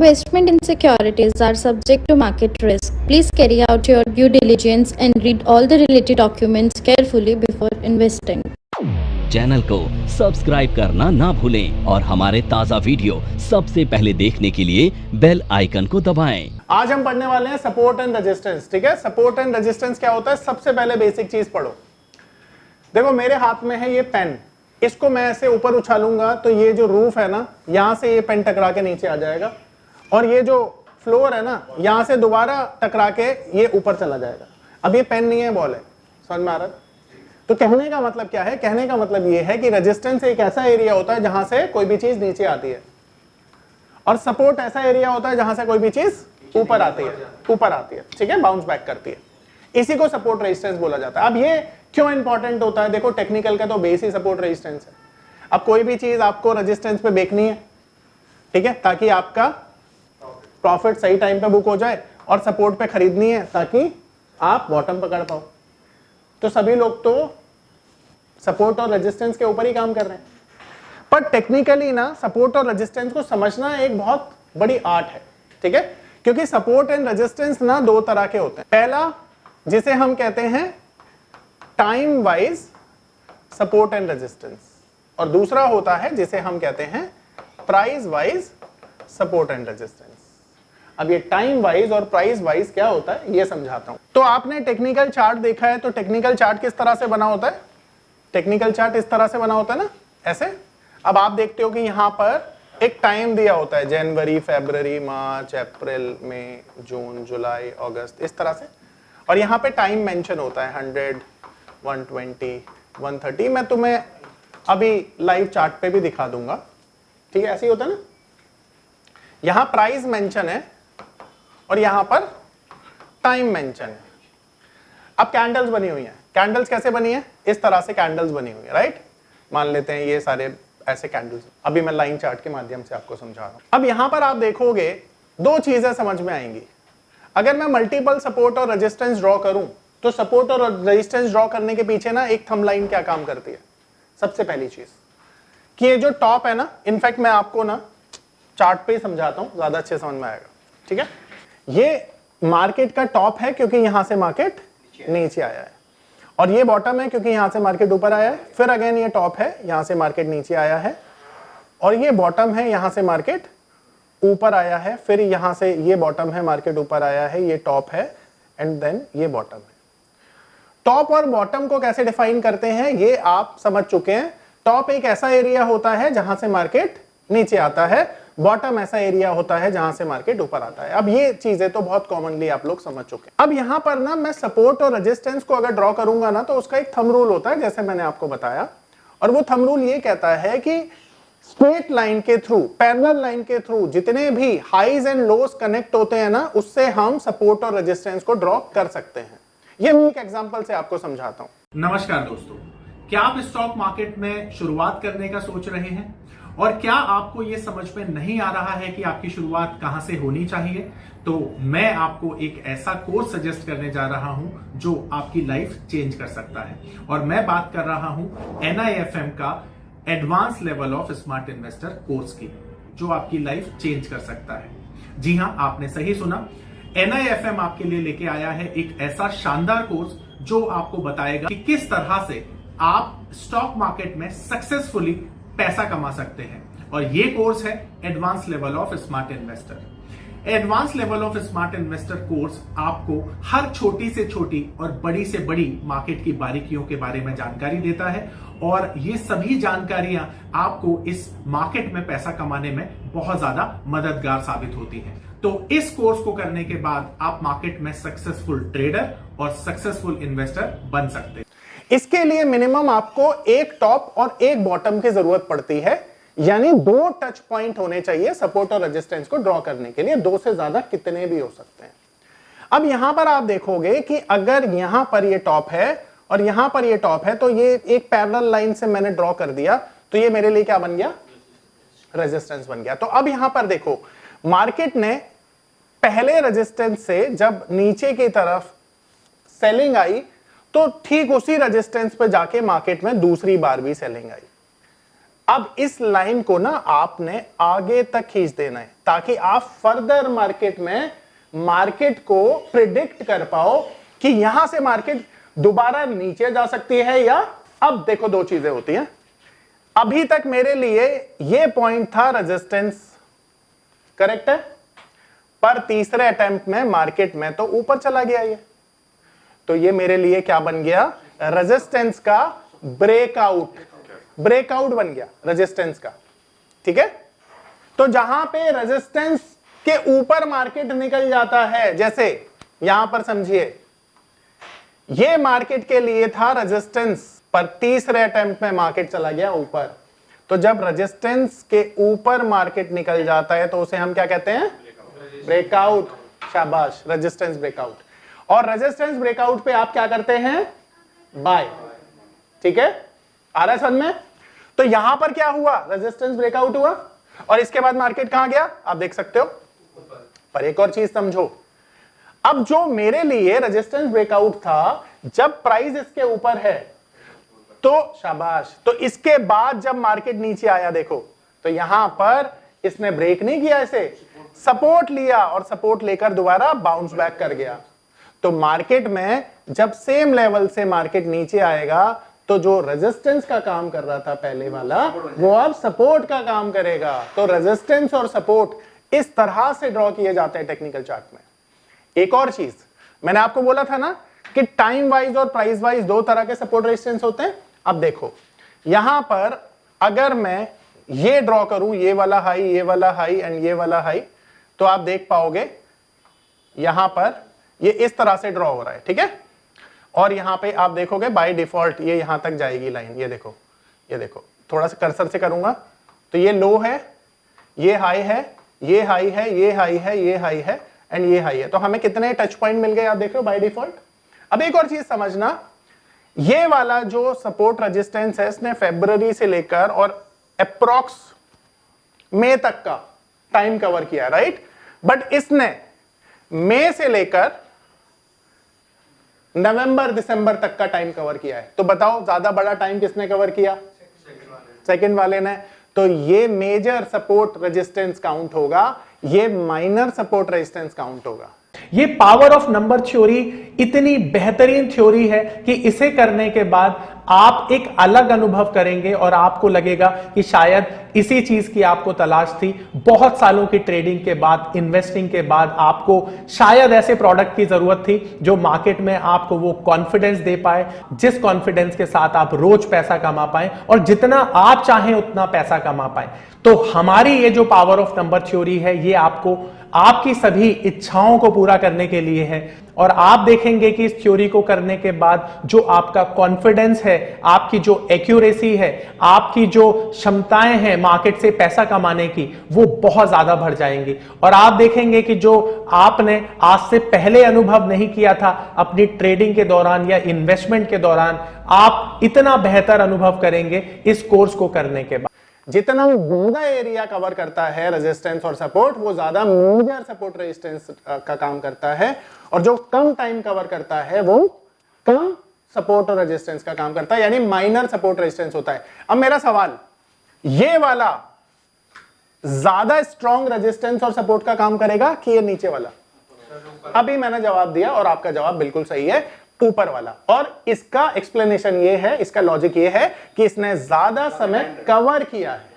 Investment in securities are subject to market risk. Please carry out your due diligence and read all the related documents carefully before investing. Channel को subscribe करना ना भूलें और हमारे ताज़ा video सबसे पहले देखने के लिए बेल आइकन को दबाएं। आज हम पढ़ने वाले हैं सपोर्ट एंड रेजिस्टेंस। ठीक है, सपोर्ट एंड रेजिस्टेंस क्या होता है? सबसे पहले बेसिक चीज पढ़ो। देखो मेरे हाथ में है ये पेन, इसको मैं ऐसे ऊपर उछालूंगा तो ये जो रूफ है ना, यहां से ये पेन टकरा के नीचे आ जाएगा और ये जो फ्लोर है ना, यहां से दोबारा टकरा के ये ऊपर चला जाएगा। अब ये पेन नहीं है, बॉल है। समझ में आ रहा है? तो कहने का मतलब क्या है? कहने का मतलब ये है कि रेजिस्टेंस एक ऐसा एरिया होता है जहां से कोई भी चीज नीचे आती है और सपोर्ट ऐसा एरिया होता है जहां से कोई भी चीज ऊपर आती है। ठीक है, बाउंस बैक करती है। इसी को सपोर्ट रेजिस्टेंस बोला जाता है। अब ये क्यों इंपॉर्टेंट होता है? देखो टेक्निकल का तो बेस ही सपोर्ट रेजिस्टेंस है। अब कोई भी चीज आपको रेजिस्टेंस पे बेचनी है, ठीक है, ताकि आपका प्रॉफिट सही टाइम पे बुक हो जाए, और सपोर्ट पे खरीदनी है ताकि आप बॉटम पकड़ पाओ। तो सभी लोग तो सपोर्ट और रेजिस्टेंस के ऊपर ही काम कर रहे हैं, पर टेक्निकली ना सपोर्ट और रेजिस्टेंस को समझना एक बहुत बड़ी आर्ट है। ठीक है, क्योंकि सपोर्ट एंड रेजिस्टेंस ना दो तरह के होते हैं। पहला जिसे हम कहते हैं time wise support and resistance, और दूसरा होता है जिसे हम कहते हैं price wise support and resistance. अब ये टाइम वाइज और प्राइस वाइज क्या होता है ये समझाता हूं। तो आपने टेक्निकल चार्ट देखा है, तो टेक्निकल चार्ट किस तरह से बना होता है? टेक्निकल चार्ट इस तरह से बना होता है ना, ऐसे। अब आप देखते हो कि यहां पर एक टाइम दिया होता है, जनवरी, फरवरी, मार्च, अप्रैल, मई, जून, जुलाई, अगस्त, इस तरह से। और यहां पे टाइम मेंशन होता है 100, 120, 130। मैं तुम्हें अभी लाइव चार्ट पे भी दिखा दूंगा। ठीक है, ऐसे ही होता है ना। यहां प्राइस मेंशन है और यहां पर टाइम मेंशन है। अब कैंडल्स बनी हुई हैं। कैंडल्स कैसे बनी है? इस तरह से कैंडल्स बनी हुई है, राइट। मान लेते हैं ये सारे ऐसे कैंडल्स। अभी मैं लाइन चार्ट के माध्यम से आपको समझा रहा हूं। अब यहां पर आप देखोगे दो चीजें समझ में आएंगी। अगर मैं मल्टीपल सपोर्ट और रेजिस्टेंस ड्रॉ करूं, तो सपोर्ट और रेजिस्टेंस ड्रॉ करने के पीछे ना एक थंब लाइन क्या काम करती है? सबसे पहली चीज कि ये जो टॉप है ना, इनफैक्ट मैं आपको ना चार्ट पे ही समझाता हूं, ज्यादा अच्छे समझ में आएगा। ठीक है, ये मार्केट का टॉप है क्योंकि यहां से मार्केट नीचे आया है, और ये बॉटम है क्योंकि यहां से मार्केट ऊपर आया है। फिर अगेन ये टॉप है, यहां से मार्केट नीचे आया है, और ये बॉटम है, यहां से मार्केट ऊपर आया है। फिर यहां से ये बॉटम है, मार्केट ऊपर आया है, ये टॉप है, एंड देन ये बॉटम है। टॉप और बॉटम को कैसे डिफाइन करते हैं ये आप समझ चुके हैं। टॉप एक ऐसा एरिया होता है जहां से मार्केट नीचे आता है, बॉटम ऐसा एरिया होता है जहां से मार्केट ऊपर आता है। अब ये चीजें तो बहुत कॉमनली आप लोग समझ चुके हैं। अब यहां पर ना मैं सपोर्ट और रेजिस्टेंस को अगर ड्रॉ करूंगा ना, तो उसका एक थंब रूल होता है, जैसे मैंने आपको बताया। और वो थंब रूल ये कहता है कि स्ट्रेट लाइन के थ्रू, पैरेलल लाइन के थ्रू जितने भी हाईज एंड लोज कनेक्ट होते हैं ना, उससे हम सपोर्ट और रेजिस्टेंस को ड्रॉ कर सकते हैं। ये मैं एक एग्जांपल से आपको समझाता हूं। नमस्कार दोस्तों, क्या आप स्टॉक मार्केट में शुरुआत करने का सोच रहे हैं और क्या आपको यह समझ में नहीं आ रहा है कि आपकी शुरुआत कहां से होनी चाहिए? तो मैं आपको एक ऐसा कोर्स सजेस्ट करने जा रहा हूं जो आपकी लाइफ चेंज कर सकता है, और मैं बात कर रहा हूं NIFM का advance level of smart investor course की, जो आपकी लाइफ चेंज कर सकता है। जी हां, आपने सही सुना। NIFM आपके लिए लेके आया है एक ऐसा शानदार कोर्स जो आपको बताएगा कि किस तरह से आप स्टॉक मार्केट में सक्सेसफुली पैसा कमा सकते हैं। और ये कोर्स है advance level of smart investor. Advance level of smart investor course आपको हर छोटी से छोटी और बड़ी से बड़ी मार्केट की बारीकियों के बारे में जानकारी देता है, और ये सभी जानकारियां आपको इस मार्केट में पैसा कमाने में बहुत ज्यादा मददगार साबित होती हैं। तो इस कोर्स को करने के बाद आप मार्केट में सक्सेसफुल ट्रेडर और सक्सेसफुल इन्वेस्टर बन सकते हैं। इसके लिए मिनिमम आपको एक टॉप और एक बॉटम की जरूरत पड़ती है, यानी दो टच पॉइंट होने चाहिए सपोर्ट और रेजिस्टेंस को ड्रॉ करने के लिए। दो से ज्यादा कितने भी हो सकते हैं। अब यहां पर आप देखोगे कि अगर यहां पर ये टॉप है और यहां पर ये टॉप है, तो ये एक पैरेलल लाइन से मैंने ड्रॉ कर दिया, तो ये मेरे लिए क्या बन गया? रेजिस्टेंस बन गया। तो अब यहां पर देखो, मार्केट ने पहले रेजिस्टेंस से जब नीचे की तरफ सेलिंग आई, तो ठीक उसी रेजिस्टेंस पे जाके मार्केट में दूसरी बार भी सेलिंग आई। अब इस लाइन को ना आपने आगे तक खींच देना है ताकि आप फर्दर मार्केट को प्रिडिक्ट कर पाओ कि यहां से मार्केट दोबारा नीचे जा सकती है या। अब देखो दो चीजें होती हैं, अभी तक मेरे लिए ये पॉइंट था रेजिस्टेंस, करेक्ट है, पर तीसरे अटेम्प्ट में मार्केट में तो ऊपर चला गया ये, तो ये मेरे लिए क्या बन गया, रेजिस्टेंस का ब्रेकआउट बन गया रेजिस्टेंस का। ठीक है, तो जहां पे रेजिस्टेंस के ऊपर मार्केट निकल जाता है, जैसे यहां पर समझिए ये मार्केट के लिए था रेजिस्टेंस, पर तीसरे अटेम्प्ट में मार्केट चला गया ऊपर। तो जब रेजिस्टेंस के ऊपर मार्केट निकल जाता है तो उसे हम क्या कहते हैं, ब्रेकआउट। शाबाश, रेजिस्टेंस ब्रेकआउट। और रेजिस्टेंस ब्रेकआउट पे आप क्या करते हैं, बाय। ठीक है, आ रहा है समझ में। तो यहां पर क्या हुआ, रेजिस्टेंस ब्रेकआउट हुआ और इसके बाद मार्केट कहां गया आप देख सकते हो। पर एक और चीज समझो, अब जो मेरे लिए रेजिस्टेंस ब्रेकआउट था, जब प्राइस इसके ऊपर है तो शाबाश, तो इसके बाद जब मार्केट नीचे आया देखो, तो यहां पर इसने ब्रेक नहीं किया, इसे सपोर्ट लिया और सपोर्ट लेकर दोबारा बाउंस बैक कर गया। तो मार्केट में जब सेम लेवल से मार्केट नीचे आएगा तो जो रेजिस्टेंस का काम कर रहा था पहले वाला, वो अब सपोर्ट का काम करेगा। तो रेजिस्टेंस और सपोर्ट इस तरह से ड्रॉ किए जाते हैं टेक्निकल चार्ट में। एक और चीज मैंने आपको बोला था ना कि टाइम वाइज और प्राइस वाइज दो तरह के सपोर्ट रेजिस्टेंस होते हैं। अब देखो यहां पर अगर मैं ये ड्रॉ करूं, ये वाला हाई, ये वाला हाई एंड ये वाला हाई, तो आप देख पाओगे यहां पर ये इस तरह से ड्रॉ हो रहा है। ठीक है, और यहां पे आप देखोगे बाय डिफॉल्ट ये यहां तक जाएगी लाइन। ये देखो, ये देखो, थोड़ा सा कर्सर से करूंगा तो ये लो है, ये हाई है, ये हाई है, ये हाई है, ये हाई है एंड ये हाई है। तो हमें कितने टच पॉइंट मिल गए आप देख रहे हो बाय डिफॉल्ट। अब एक और चीज समझना, ये वाला जो सपोर्ट रेजिस्टेंस है इसने फरवरी से लेकर और अप्रॉक्स मई तक का टाइम कवर किया, राइट। बट इसने मई से लेकर नवंबर दिसंबर तक का टाइम कवर किया है। तो बताओ ज्यादा बड़ा टाइम किसने कवर किया, सेकंड वाले ने। तो ये मेजर सपोर्ट रेजिस्टेंस काउंट होगा, ये माइनर सपोर्ट रेजिस्टेंस काउंट होगा। ये पावर ऑफ नंबर थ्योरी इतनी बेहतरीन थ्योरी है कि इसे करने के बाद आप एक अलग अनुभव करेंगे और आपको लगेगा कि शायद इसी चीज की आपको तलाश थी। बहुत सालों की ट्रेडिंग के बाद, इन्वेस्टिंग के बाद आपको शायद ऐसे प्रोडक्ट की जरूरत थी जो मार्केट में आपको वो कॉन्फिडेंस दे पाए, जिस कॉन्फिडेंस के साथ आप रोज पैसा कमा पाए और जितना आप चाहें उतना पैसा कमा पाए। तो हमारी ये जो पावर ऑफ नंबर थ्योरी है, ये आपको आपकी सभी इच्छाओं को पूरा करने के लिए है। और आप देखेंगे कि इस थ्योरी को करने के बाद जो आपका कॉन्फिडेंस है, आपकी जो एक्यूरेसी है, आपकी जो क्षमताएं हैं मार्केट से पैसा कमाने की, वो बहुत ज्यादा बढ़ जाएंगी। और आप देखेंगे कि जो आपने आज से पहले अनुभव नहीं किया था अपनी ट्रेडिंग के दौरान या इन्वेस्टमेंट के दौरान, आप इतना बेहतर अनुभव करेंगे इस कोर्स को करने के बाद। जितना ज्यादा एरिया कवर करता है रेजिस्टेंस और सपोर्ट, वो ज्यादा मेजर सपोर्ट रेजिस्टेंस का काम करता है, और जो कम टाइम कवर करता है वो कम सपोर्ट और रेजिस्टेंस का काम करता है, यानी माइनर सपोर्ट रेजिस्टेंस होता है। अब मेरा सवाल, ये वाला ज्यादा स्ट्रॉन्ग रेजिस्टेंस और सपोर्ट का काम करेगा कि ये नीचे वाला? अभी मैंने जवाब दिया और आपका जवाब बिल्कुल सही है, ऊपर वाला। और इसका एक्सप्लेनेशन ये है, इसका लॉजिक ये है कि इसने ज्यादा समय कवर किया है।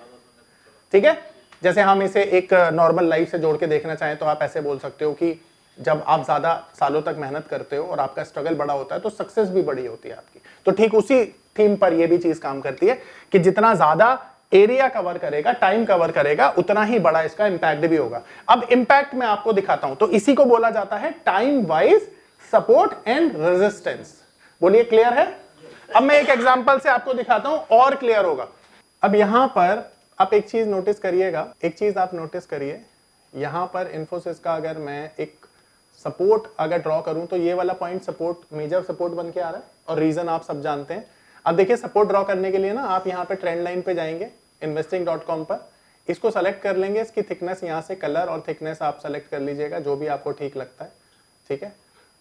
ठीक है, जैसे हम इसे एक नॉर्मल लाइफ से जोड़ के देखना चाहें तो आप ऐसे बोल सकते हो कि जब आप ज्यादा सालों तक मेहनत करते हो और आपका स्ट्रगल बड़ा होता है तो सक्सेस भी बड़ी होती है आपकी। तो ठीक उसी थीम पर यह भी चीज काम करती है कि जितना ज्यादा एरिया कवर करेगा, टाइम कवर करेगा, उतना ही बड़ा इसका इंपैक्ट भी होगा। अब इंपैक्ट मैं आपको दिखाता हूं, तो इसी को बोला जाता है time wise support and resistance. बोलिए क्लियर है? अब मैं एक एग्जांपल से आपको दिखाता हूं और क्लियर होगा। अब यहां पर आप एक चीज नोटिस करिएगा, एक चीज आप नोटिस करिए, यहां पर इन्फोसिस का अगर मैं एक सपोर्ट अगर ड्रॉ करूं तो ये वाला पॉइंट सपोर्ट, मेजर सपोर्ट बन के आ रहा है, और रीजन आप सब जानते हैं। अब देखिए सपोर्ट ड्रॉ करने के लिए ना आप यहां पे ट्रेंड लाइन पे जाएंगे investing.com पर, इसको सेलेक्ट कर लेंगे, इसकी थिकनेस यहां से कलर और थिकनेस आप सेलेक्ट कर लीजिएगा जो भी आपको ठीक लगता है। ठीक है,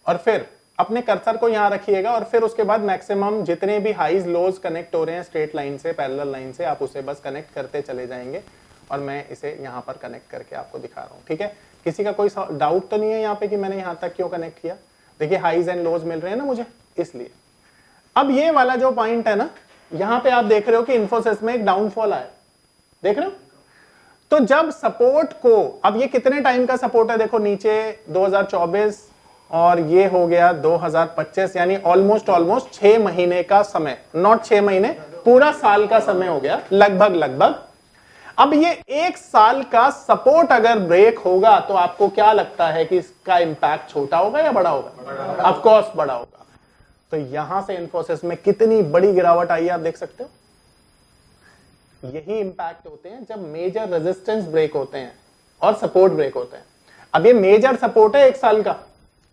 और फिर अपने कर्सर को यहां रखिएगा और फिर उसके बाद मैक्सिमम जितने भी हाईज लोज कनेक्ट हो रहे हैं स्ट्रेट लाइन से, पैरेलल लाइन से, आप उसे बस कनेक्ट करते चले जाएंगे और मैं इसे यहां पर कनेक्ट करके आपको दिखा रहा हूं। ठीक है, किसी का कोई डाउट तो नहीं है यहाँ पे कि मैंने यहां तक क्यों कनेक्ट किया? देखिए हाईज एंड लोज मिल रहे हैं ना मुझे, इसलिए। अब ये वाला जो पॉइंट है ना, यहां पे आप देख रहे हो कि इन्फोसिस में एक डाउनफॉल आया, देख रहे हो? तो जब सपोर्ट को, अब ये कितने टाइम का सपोर्ट है? देखो नीचे 2024 और ये हो गया 2025, यानी ऑलमोस्ट 6 महीने का समय, नॉट 6 महीने, पूरा साल का समय हो गया लगभग। अब ये 1 साल का सपोर्ट अगर ब्रेक होगा तो आपको क्या लगता है कि इसका इंपैक्ट छोटा होगा या बड़ा होगा? ऑफ कोर्स बड़ा होगा। तो यहां से इन्फोसिस में कितनी बड़ी गिरावट आई है आप देख सकते हो। यही इंपैक्ट होते हैं जब मेजर रेजिस्टेंस ब्रेक होते हैं और सपोर्ट ब्रेक होते हैं। अब ये मेजर सपोर्ट है 1 साल का,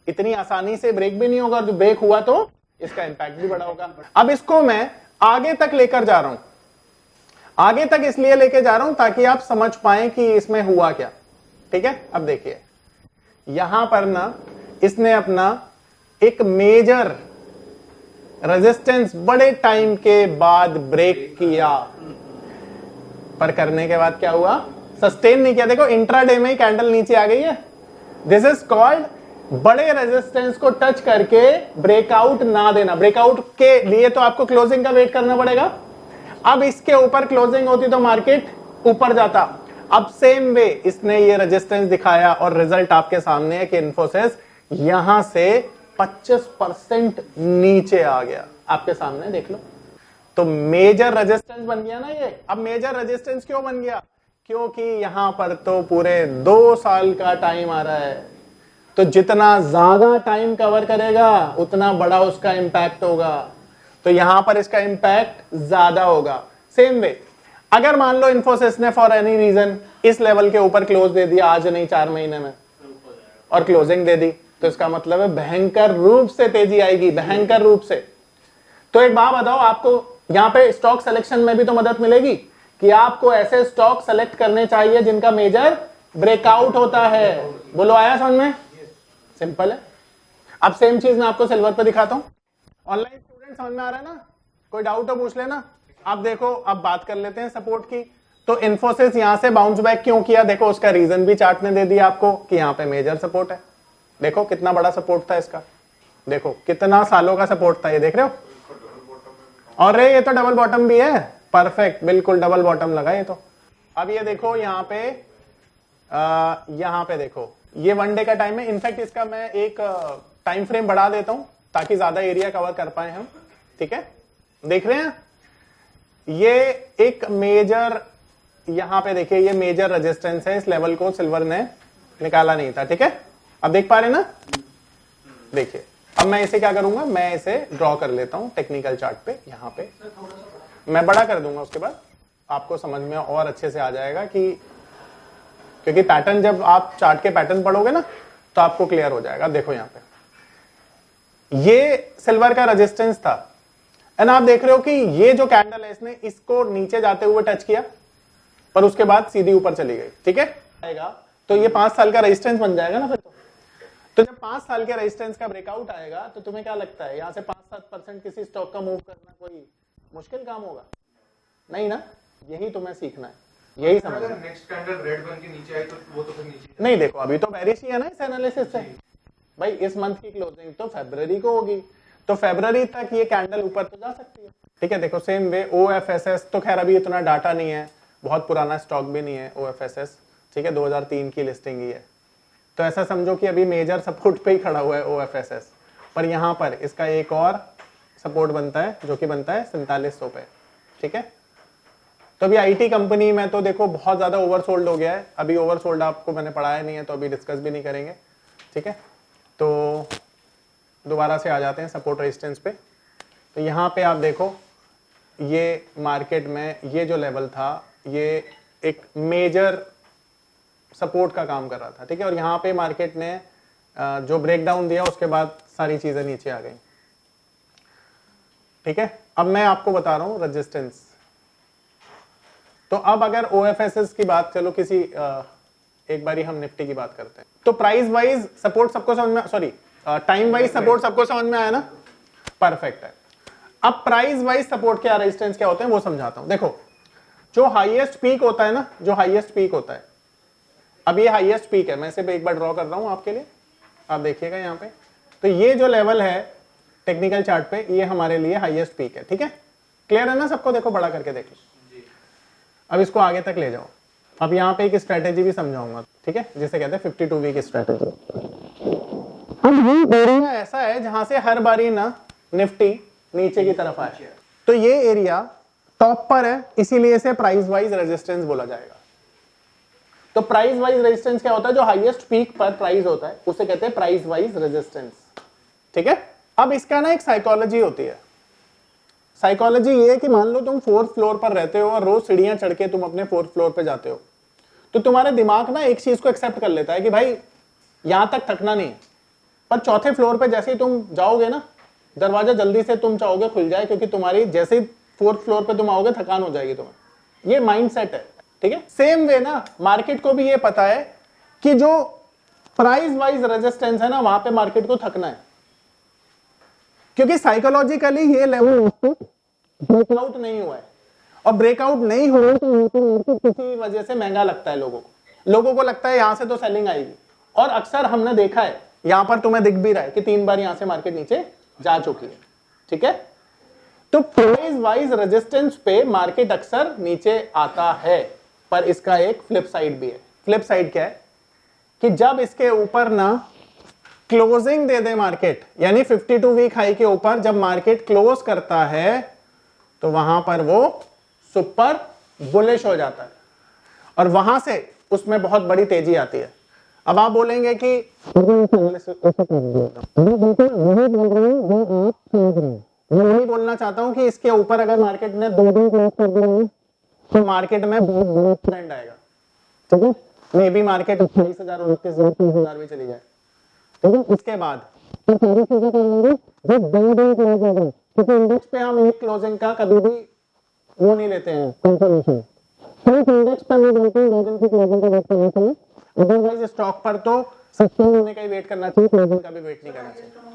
इतनी आसानी से ब्रेक भी नहीं होगा, और जो ब्रेक हुआ तो इसका इंपैक्ट भी बड़ा होगा। अब इसको मैं आगे तक लेकर जा रहा हूं, आगे तक इसलिए लेके जा रहा हूं ताकि आप समझ पाएं कि इसमें हुआ क्या। ठीक है, अब देखिए यहां पर ना इसने अपना एक मेजर रेजिस्टेंस बड़े टाइम के बाद ब्रेक किया, पर करने के बाद क्या हुआ? सस्टेन नहीं किया। देखो इंट्राडे में ही कैंडल नीचे आ गई है। दिस इज कॉल्ड बड़े रेजिस्टेंस को टच करके ब्रेकआउट ना देना। ब्रेकआउट के लिए तो आपको क्लोजिंग का वेट करना पड़ेगा। अब इसके ऊपर क्लोजिंग होती तो मार्केट ऊपर जाता। अब सेम वे इसने ये रेजिस्टेंस दिखाया और रिजल्ट आपके सामने है कि इन्फोसिस यहां से 25% नीचे आ गया, आपके सामने देख लो। तो मेजर रेजिस्टेंस बन गया ना ये। अब मेजर रेजिस्टेंस क्यों बन गया? क्योंकि यहां पर तो पूरे 2 साल का टाइम आ रहा है, तो जितना ज्यादा टाइम कवर करेगा उतना बड़ा उसका इंपैक्ट होगा। तो यहां पर इसका इंपैक्ट ज्यादा होगा। सेम वे अगर मान लो इन्फोसिस ने फॉर एनी रीजन इस लेवल के ऊपर क्लोज दे दिया, आज नहीं 4 महीने में, और क्लोजिंग दे दी, तो इसका मतलब है भयंकर रूप से तेजी आएगी, भयंकर रूप से। तो एक बात बताओ, आपको यहां पे स्टॉक सिलेक्शन में भी तो मदद मिलेगी कि आपको ऐसे स्टॉक सेलेक्ट करने चाहिए जिनका मेजर ब्रेकआउट होता है। बोलो आया समझ में? सिंपल है। अब सेम चीज मैं आपको सिल्वर पे दिखाता हूं। ऑनलाइन स्टूडेंट समझ में आ रहा है ना? कोई डाउट हो पूछ लेना। अब देखो, अब बात कर लेते हैं सपोर्ट की। तो इन्फोसिस यहां से बाउंस बैक क्यों किया? देखो उसका रीजन भी चार्ट ने दे दिया आपको कि यहां पे मेजर सपोर्ट है। देखो कितना बड़ा सपोर्ट था इसका, देखो कितना सालों का सपोर्ट था, ये देख रहे हो? और ये तो डबल बॉटम भी है, परफेक्ट, बिल्कुल डबल बॉटम लगा ये तो। अब ये देखो यहां पे देखो ये 1 डे का टाइम है। इनफैक्ट इसका मैं एक टाइम फ्रेम बढ़ा देता हूं ताकि ज्यादा एरिया कवर कर पाए हम। ठीक है, देख रहे हैं? ये एक मेजर, यहां पे देखिए ये मेजर रेजिस्टेंस है। इस लेवल को सिल्वर ने निकाला नहीं था। ठीक है, अब देख पा रहे ना? देखिए अब मैं इसे क्या करूंगा, मैं इसे ड्रॉ कर लेता हूं टेक्निकल चार्ट पे। यहां पे मैं बड़ा कर दूंगा, उसके बाद आपको समझ में और अच्छे से आ जाएगा कि, क्योंकि पैटर्न जब आप चार्ट के पैटर्न पढ़ोगे ना तो आपको क्लियर हो जाएगा। देखो यहां पे ये सिल्वर का रेजिस्टेंस था, एंड आप देख रहे हो कि ये जो कैंडल है इसने इसको नीचे जाते हुए टच किया, पर उसके बाद सीधी ऊपर चली गई। ठीक है, आएगा तो ये 5 साल का रेजिस्टेंस बन जाएगा ना फिर तो जब 5 साल के रेजिस्टेंस का ब्रेकआउट आएगा तो तुम्हें क्या लगता है, यहां से 5-7% किसी स्टॉक का मूव करना कोई मुश्किल काम होगा? नहीं ना? यही तुम्हें सीखना है, यही समझना। नेक्स्ट कैंडल रेड बन के नीचे आए तो वो तो फिर नीचे नहीं, देखो अभी तो बेरिश ही है ना इस एनालिसिस से। भाई इस मंथ की क्लोजिंग तो फरवरी को होगी, तो फरवरी तक ये कैंडल ऊपर तो जा सकती है। ठीक है, देखो सेम वे OFSS तो खैर अभी इतना डाटा नहीं है, बहुत पुराना स्टॉक भी नहीं है OFSS। ठीक है, 2003 की लिस्टिंग ही है, तो ऐसा समझो कि अभी मेजर सपोर्ट पे ही खड़ा हुआ है OFSS। पर यहां पर इसका एक और सपोर्ट बनता है जो कि बनता है 4700 पे। ठीक है, तो अभी IT कंपनी में तो देखो बहुत ज्यादा ओवरसोल्ड हो गया है। अभी ओवरसोल्ड आपको मैंने पढ़ाया नहीं है तो अभी डिस्कस भी नहीं करेंगे। ठीक है, तो दोबारा से आ जाते हैं सपोर्ट रेजिस्टेंस पे। तो यहाँ पे आप देखो ये मार्केट में ये जो लेवल था ये एक मेजर सपोर्ट का काम कर रहा था। ठीक है, और यहाँ पे मार्केट ने जो ब्रेकडाउन दिया उसके बाद सारी चीजें नीचे आ गई। ठीक है, अब मैं आपको बता रहा हूं रेजिस्टेंस। तो अब अगर OFSS की बात, चलो किसी एक बारी हम निफ्टी की बात करते हैं। तो प्राइस वाइज सपोर्ट सबको समझ में, सॉरी टाइम वाइज सपोर्ट सबको समझ में आया ना? परफेक्ट है। अब प्राइस वाइज सपोर्ट क्या रेजिस्टेंस क्या होते हैं वो समझाता हूं। देखो जो हाईएस्ट पीक होता है ना, जो हाईएस्ट पीक होता है, अब ये हाईएस्ट पीक है, मैं सिर्फ एक बार ड्रॉ कर रहा हूं आपके लिए, आप देखिएगा यहाँ पे। तो ये जो लेवल है टेक्निकल चार्ट पे, ये हमारे लिए हाईएस्ट पीक है। ठीक है, क्लियर है ना सबको? देखो बड़ा करके देख लो। अब इसको आगे तक ले जाओ। अब यहाँ पे एक स्ट्रेटेजी भी समझाऊंगा, ठीक है, जिसे कहते हैं 52 वीक स्ट्रेटेजी। अब ये एरिया ऐसा है जहां से हर बारी ना निफ्टी नीचे की तरफ आए, तो ये एरिया टॉप पर है, इसीलिए इसे प्राइस वाइज रेजिस्टेंस बोला जाएगा। तो प्राइस वाइज रेजिस्टेंस क्या होता है? जो हाईएस्ट पीक पर प्राइस होता है उसे कहते हैं प्राइस वाइज रेजिस्टेंस। ठीक है, अब इसका ना एक साइकोलॉजी होती है। साइकोलॉजी ये है कि मान लो तुम 4th फ्लोर पर रहते हो और रोज सीढ़ियां चढ़ के तुम अपने 4th फ्लोर पे जाते हो, तो तुम्हारे दिमाग ना एक चीज को एक्सेप्ट कर लेता है कि भाई यहां तक थकना नहीं है। पर 4थे फ्लोर पे जैसे ही तुम जाओगे ना, दरवाजा जल्दी से तुम चाहोगे खुल जाए, क्योंकि तुम्हारी जैसे ही 4th फ्लोर पे तुम आओगे थकान हो जाएगी तुम्हें। ये माइंडसेट है। ठीक है, सेम वे ना मार्केट को भी ये पता है कि जो प्राइस वाइज रेजिस्टेंस है ना, वहां पे मार्केट को थकना है, क्योंकि साइकोलॉजिकली ये लेवल ब्रेकआउट नहीं हुआ है, और ब्रेकआउट नहीं हुआ तो किसी वजह से महंगा लगता है लोगों को लगता है यहां से तो सेलिंग आएगी। और अक्सर हमने देखा है, यहां पर तुम्हें दिख भी रहा है कि 3 बार यहां से मार्केट नीचे जा चुकी है। ठीक है, तो प्राइस वाइज रेजिस्टेंस पे मार्केट अक्सर नीचे आता है, पर इसका एक फ्लिप साइड भी है। फ्लिप साइड क्या है कि जब इसके ऊपर ना क्लोजिंग दे दे मार्केट, यानी 52 वीक हाई के ऊपर जब मार्केट क्लोज करता है, तो वहां पर वो सुपर बुलिश हो जाता है, और वहां से उसमें बहुत बड़ी तेजी आती है। अब आप बोलेंगे कि मैं नहीं बोलना चाहता हूं कि इसके ऊपर अगर मार्केट ने 2 दिन क्लोज कर दिया तो मार्केट में बहुत बड़ा ट्रेंड आएगा। ठीक है, मे बी मार्केट 28,000 29,000 30,000 भी चली जाए। ठीक है, इसके बाद तो सारी चीजें करेंगे जब 2 दिन क्लोज हो गए, क्योंकि इंडेक्स पे हम एक क्लोजिंग का कभी भी वो नहीं लेते हैं कंफर्मेशन। सिर्फ इंडेक्स पर नहीं बोलते हैं 2 दिन की क्लोजिंग का वेट करना चाहिए, अदरवाइज स्टॉक पर तो सस्टेन होने का ही वेट करना चाहिए, क्लोजिंग का भी वेट नहीं करना चाहिए।